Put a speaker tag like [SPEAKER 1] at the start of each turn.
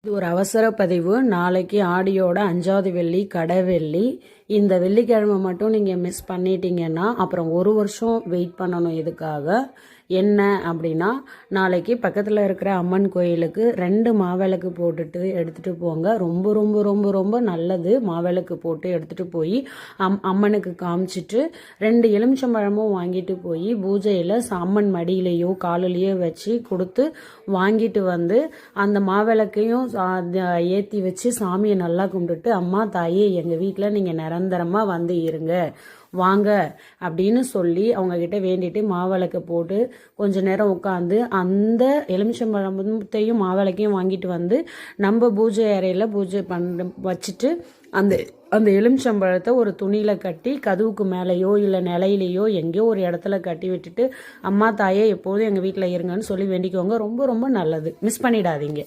[SPEAKER 1] இது ஒரு அவசர பதிவு. நாளைக்கு ஆடியோட 5வது வெள்ளி, கடை வெள்ளி. இந்த வெள்ளிக்கிழமை மட்டும் நீங்கள் மிஸ் பண்ணிட்டீங்கன்னா அப்புறம் ஒரு வருஷம் வெயிட் பண்ணணும். இதுக்காக என்ன அப்படின்னா, நாளைக்கு பக்கத்தில் இருக்கிற அம்மன் கோயிலுக்கு 2 மாவிளக்கு போட்டுட்டு எடுத்துகிட்டு போங்க. ரொம்ப ரொம்ப ரொம்ப ரொம்ப நல்லது. மாவிளக்கு போட்டு எடுத்துகிட்டு போய் அம்மனுக்கு காமிச்சிட்டு 2 எலுமிச்சம்பழமும் வாங்கிட்டு போய் பூஜையில் அம்மன் மடியிலையோ காலிலேயோ வச்சு கொடுத்து வாங்கிட்டு வந்து அந்த மாவிளக்கையும் ஏற்றி வச்சு சாமியை நல்லா கும்பிட்டுட்டு, அம்மா தாயே எங்கள் வீட்டில் நீங்கள் நிரந்தரமாக வந்து இருங்க வாங்க அப்படின்னு சொல்லி அவங்கக்கிட்ட வேண்டிட்டு மாவிளக்கை போட்டு கொஞ்ச நேரம் உட்காந்து அந்த எலுமிச்சம்பழத்தையும் மாவிளக்கையும் வாங்கிட்டு வந்து நம்ம பூஜை அறையில் பூஜை வச்சுட்டு அந்த அந்த எலுமிச்சம்பழத்தை ஒரு துணியில் கட்டி கதவுக்கு மேலேயோ இல்லை நிலையிலையோ எங்கேயோ ஒரு இடத்துல கட்டி விட்டுட்டு, அம்மா தாயே எப்போதும் எங்கள் வீட்டில் இருங்கன்னு சொல்லி வேண்டிக்கோங்க. ரொம்ப ரொம்ப நல்லது. மிஸ் பண்ணிடாதீங்க.